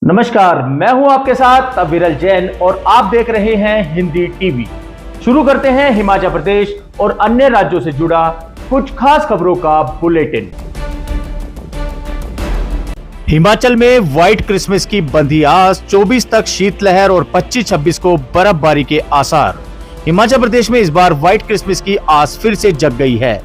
नमस्कार, मैं हूं आपके साथ विरल जैन और आप देख रहे हैं हिंदी टीवी। शुरू करते हैं हिमाचल प्रदेश और अन्य राज्यों से जुड़ा कुछ खास खबरों का बुलेटिन। हिमाचल में व्हाइट क्रिसमस की बंधी आस, 24 तक शीतलहर और 25-26 को बर्फबारी के आसार। हिमाचल प्रदेश में इस बार व्हाइट क्रिसमस की आस फिर से जग गई है।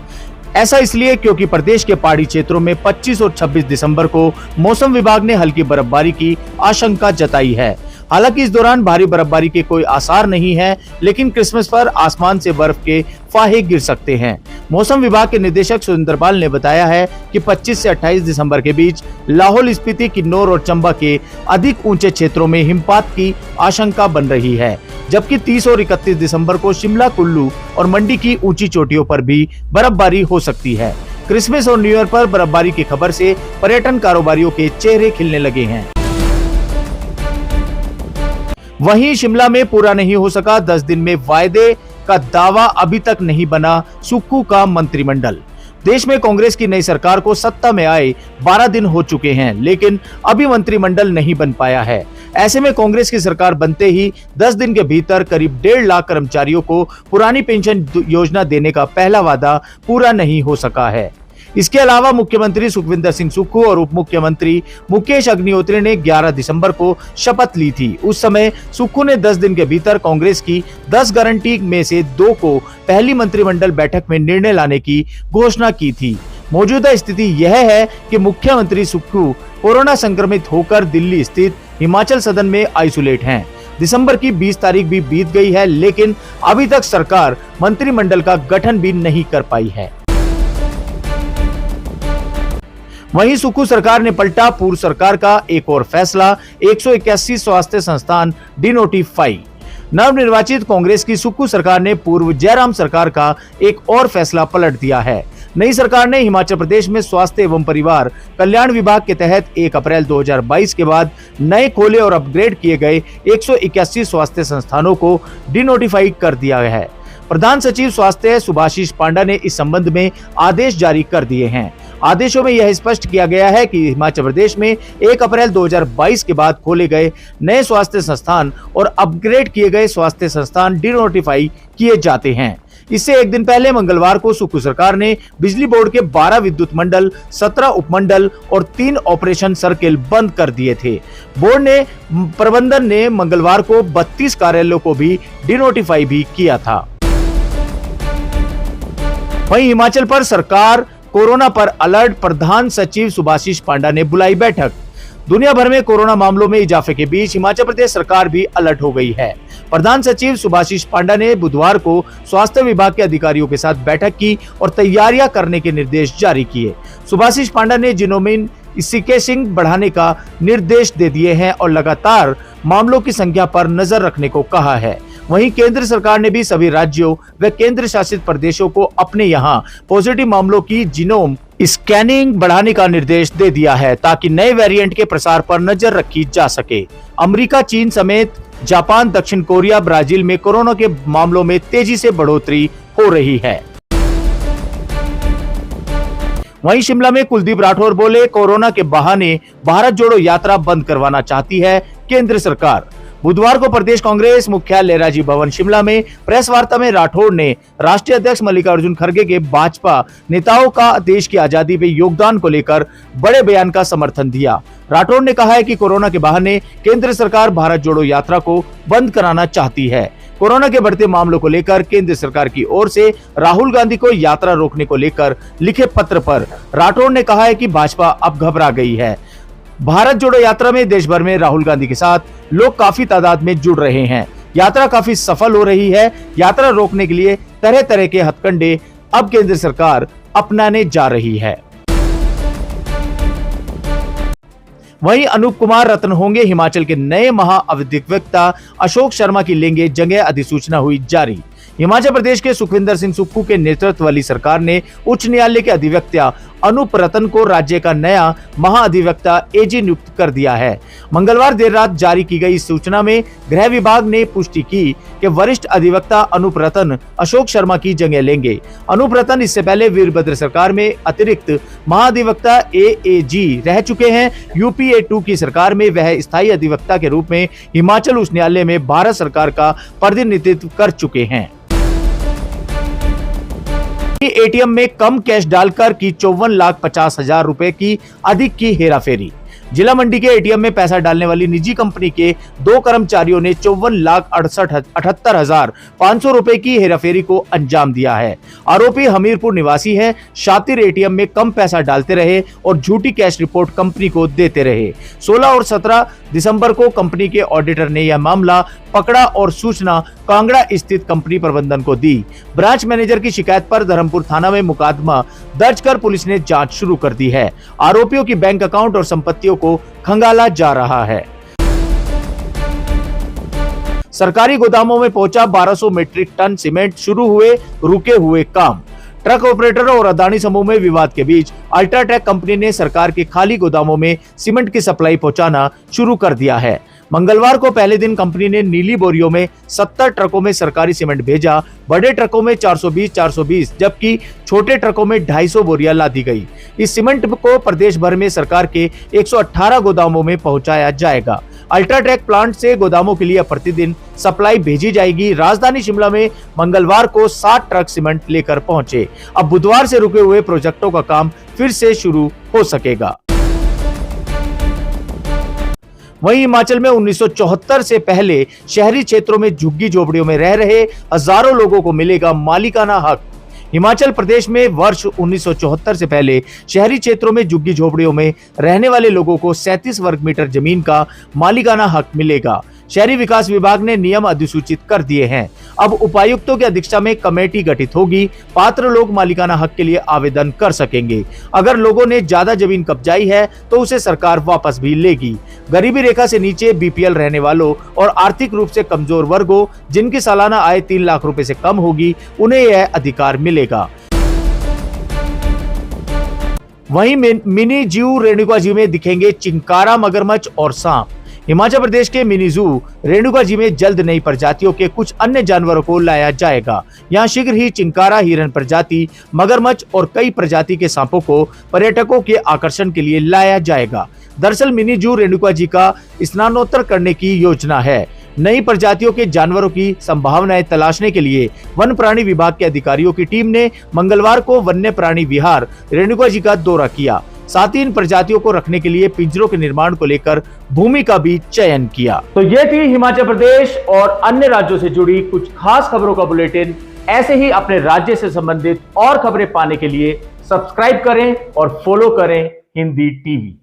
ऐसा इसलिए क्योंकि प्रदेश के पहाड़ी क्षेत्रों में 25 और 26 दिसंबर को मौसम विभाग ने हल्की बर्फबारी की आशंका जताई है। हालांकि इस दौरान भारी बर्फबारी के कोई आसार नहीं है, लेकिन क्रिसमस पर आसमान से बर्फ के फाहे गिर सकते हैं। मौसम विभाग के निदेशक सुरेंद्र पाल ने बताया है कि 25 से 28 दिसंबर के बीच लाहौल स्पीति, किन्नौर और चंबा के अधिक ऊंचे क्षेत्रों में हिमपात की आशंका बन रही है, जबकि 30 और 31 दिसंबर को शिमला, कुल्लू और मंडी की ऊंची चोटियों पर भी बर्फबारी हो सकती है। क्रिसमस और न्यू ईयर पर बर्फबारी की खबर से पर्यटन कारोबारियों के चेहरे खिलने लगे हैं। वहीं शिमला में पूरा नहीं हो सका 10 दिन में वायदे का दावा, अभी तक नहीं बना सुक्खू का मंत्रिमंडल। देश में कांग्रेस की नई सरकार को सत्ता में आए 12 दिन हो चुके हैं, लेकिन अभी मंत्रिमंडल नहीं बन पाया है। ऐसे में कांग्रेस की सरकार बनते ही 10 दिन के भीतर करीब 1.5 लाख कर्मचारियों को पुरानी पेंशन योजना देने का पहला वादा पूरा नहीं हो सका है। इसके अलावा मुख्यमंत्री सुखविंदर सिंह सुक्खू और उप मुख्यमंत्री मुकेश अग्निहोत्री ने 11 दिसंबर को शपथ ली थी। उस समय सुक्खू ने 10 दिन के भीतर कांग्रेस की 10 गारंटी में से 2 को पहली मंत्रिमंडल बैठक में निर्णय लाने की घोषणा की थी। मौजूदा स्थिति यह है कि मुख्यमंत्री सुक्खू कोरोना संक्रमित होकर दिल्ली स्थित हिमाचल सदन में आइसोलेट हैं। दिसंबर की 20 तारीख भी बीत गई है, लेकिन अभी तक सरकार मंत्रिमंडल का गठन भी नहीं कर पाई है। वहीं सुक्खू सरकार ने पलटा पूर्व सरकार का एक और फैसला, 181 स्वास्थ्य संस्थान डिनोटिफाई। नवनिर्वाचित कांग्रेस की सुक्खू सरकार ने पूर्व जयराम सरकार का एक और फैसला पलट दिया है। नई सरकार ने हिमाचल प्रदेश में स्वास्थ्य एवं परिवार कल्याण विभाग के तहत 1 अप्रैल 2022 के बाद नए खोले और अपग्रेड किए गए 181 स्वास्थ्य संस्थानों को डिनोटिफाई कर दिया है। प्रधान सचिव स्वास्थ्य सुभाशीष पांडा ने इस संबंध में आदेश जारी कर दिए हैं। आदेशों में यह स्पष्ट किया गया है कि हिमाचल प्रदेश में 1 अप्रैल 2022 के बाद खोले गए नए स्वास्थ्य संस्थान और अपग्रेड किए गए स्वास्थ्य संस्थान डिनोटिफाई किए जाते हैं। इससे एक दिन पहले मंगलवार को सुक्खू सरकार ने बिजली बोर्ड के 12 विद्युत मंडल, 17 उपमंडल और 3 ऑपरेशन सर्किल बंद कर दिए थे। बोर्ड ने प्रबंधन ने मंगलवार को 32 कार्यालयों को भी डिनोटिफाई भी किया था। वहीं हिमाचल पर सरकार कोरोना पर अलर्ट, प्रधान सचिव सुभाशीष पांडा ने बुलाई बैठक। दुनिया भर में कोरोना मामलों में इजाफे के बीच हिमाचल प्रदेश सरकार भी अलर्ट हो गई है। प्रधान सचिव सुभाशीष पांडा ने बुधवार को स्वास्थ्य विभाग के अधिकारियों के साथ बैठक की और तैयारियां करने के निर्देश जारी किए। सुभाशीष पांडा ने जिनोमिन सीक्वेंसिंग बढ़ाने का निर्देश दे दिए हैं और लगातार मामलों की संख्या पर नजर रखने को कहा है। वहीं केंद्र सरकार ने भी सभी राज्यों व केंद्र शासित प्रदेशों को अपने यहां पॉजिटिव मामलों की जीनोम स्कैनिंग बढ़ाने का निर्देश दे दिया है, ताकि नए वेरिएंट के प्रसार पर नजर रखी जा सके। अमेरिका, चीन समेत जापान, दक्षिण कोरिया, ब्राजील में कोरोना के मामलों में तेजी से बढ़ोतरी हो रही है। वहीं शिमला में कुलदीप राठौर बोले, कोरोना के बहाने भारत जोड़ो यात्रा बंद करवाना चाहती है केंद्र सरकार। बुधवार को प्रदेश कांग्रेस मुख्यालय राजीव भवन शिमला में प्रेस वार्ता में राठौर ने राष्ट्रीय अध्यक्ष मल्लिकार्जुन खड़गे के भाजपा नेताओं का देश की आजादी में योगदान को लेकर बड़े बयान का समर्थन दिया। राठौर ने कहा है कि कोरोना के बहाने केंद्र सरकार भारत जोड़ो यात्रा को बंद कराना चाहती है। कोरोना के बढ़ते मामलों को लेकर केंद्र सरकार की ओर से राहुल गांधी को यात्रा रोकने को लेकर लिखे पत्र पर राठौर ने कहा है कि भाजपा अब घबरा गई है। भारत जोड़ो यात्रा में देश भर में राहुल गांधी के साथ लोग काफी तादाद में जुड़ रहे हैं। यात्रा काफी सफल हो रही है। यात्रा रोकने के लिए तरह तरह के हथकंडे अब केंद्र सरकार अपनाने जा रही है। वहीं अनूप कुमार रत्न होंगे हिमाचल के नए महाअधिवक्ता। अशोक शर्मा की लेंगे जगह, अधिसूचना हुई जारी। हिमाचल प्रदेश के सुखविंदर सिंह सुक्खू के नेतृत्व वाली सरकार ने उच्च न्यायालय के अधिवक्ता अनूप रतन को राज्य का नया महाअधिवक्ता एजी नियुक्त कर दिया है। मंगलवार देर रात जारी की गई इस सूचना में गृह विभाग ने पुष्टि की कि वरिष्ठ अधिवक्ता अनूप रतन अशोक शर्मा की जगह लेंगे। अनूप रतन इससे पहले वीरभद्र सरकार में अतिरिक्त महाअधिवक्ता एएजी रह चुके हैं। यूपीए 2 की सरकार में वह स्थायी अधिवक्ता के रूप में हिमाचल उच्च न्यायालय में भारत सरकार का प्रतिनिधित्व कर चुके हैं। एटीएम में कम कैश डालकर की 54,50,000 रुपए की अधिक की हेराफेरी। जिला मंडी के एटीएम में पैसा डालने वाली निजी कंपनी के 2 कर्मचारियों ने 54,68,500 रुपए की हेराफेरी को अंजाम दिया है। आरोपी हमीरपुर निवासी है। शातिर एटीएम में कम पैसा डालते रहे और झूठी कैश रिपोर्ट कंपनी को देते रहे। 16 और 17 दिसंबर को कंपनी के ऑडिटर ने यह मामला पकड़ा और सूचना कांगड़ा स्थित कंपनी प्रबंधन को दी। ब्रांच मैनेजर की शिकायत पर धर्मपुर थाना में मुकदमा दर्ज कर पुलिस ने जांच शुरू कर दी है। आरोपियों की बैंक अकाउंट और संपत्तियों को खंगाला जा रहा है। सरकारी गोदामों में पहुंचा 1200 मीट्रिक टन सीमेंट, शुरू हुए रुके हुए काम। ट्रक ऑपरेटर और अदानी समूह में विवाद के बीच अल्ट्राटेक कंपनी ने सरकार के खाली गोदामों में सीमेंट की सप्लाई पहुंचाना शुरू कर दिया है। मंगलवार को पहले दिन कंपनी ने नीली बोरियों में 70 ट्रकों में सरकारी सीमेंट भेजा। बड़े ट्रकों में 420 जबकि छोटे ट्रकों में 250 बोरियां लादी गई। इस सीमेंट को प्रदेश भर में सरकार के 118 गोदामों में पहुंचाया जाएगा। अल्ट्राटेक प्लांट से गोदामों के लिए प्रतिदिन सप्लाई भेजी जाएगी। राजधानी शिमला में मंगलवार को 60 ट्रक सीमेंट लेकर पहुंचे। अब बुधवार से रुके हुए प्रोजेक्टों का काम फिर से शुरू हो सकेगा। वहीं हिमाचल में 1974 से पहले शहरी क्षेत्रों में झुग्गी झोपड़ियों में रह रहे हजारों लोगों को मिलेगा मालिकाना हक। हिमाचल प्रदेश में वर्ष 1974 से पहले शहरी क्षेत्रों में झुग्गी झोपड़ियों में रहने वाले लोगों को 37 वर्ग मीटर जमीन का मालिकाना हक मिलेगा। शहरी विकास विभाग ने नियम अधिसूचित कर दिए हैं। अब उपायुक्तों की अध्यक्षता में कमेटी गठित होगी। पात्र लोग मालिकाना हक के लिए आवेदन कर सकेंगे। अगर लोगों ने ज्यादा जमीन कब्जाई है तो उसे सरकार वापस भी लेगी। गरीबी रेखा से नीचे बीपीएल रहने वालों और आर्थिक रूप से कमजोर वर्गों जिनकी सालाना आय 3 लाख रुपए से कम होगी, उन्हें यह अधिकार मिलेगा। वहीं मिनी जू रेणुका जी में दिखेंगे चिंकारा, मगरमच्छ और सांप। हिमाचल प्रदेश के मिनी जू रेणुका जी में जल्द नई प्रजातियों के कुछ अन्य जानवरों को लाया जाएगा। यहाँ शीघ्र ही चिंकारा, हिरन प्रजाति, मगरमच्छ और कई प्रजाति के सांपों को पर्यटकों के आकर्षण के लिए लाया जाएगा। दरअसल मिनी जू रेणुका जी का स्नानोत्तर करने की योजना है। नई प्रजातियों के जानवरों की संभावनाएं तलाशने के लिए वन प्राणी विभाग के अधिकारियों की टीम ने मंगलवार को वन्य प्राणी विहार रेणुका जी का दौरा किया। साथ ही इन प्रजातियों को रखने के लिए पिंजरों के निर्माण को लेकर भूमि का भी चयन किया। तो ये थी हिमाचल प्रदेश और अन्य राज्यों से जुड़ी कुछ खास खबरों का बुलेटिन। ऐसे ही अपने राज्य से संबंधित और खबरें पाने के लिए सब्सक्राइब करें और फॉलो करें हिंदी टीवी।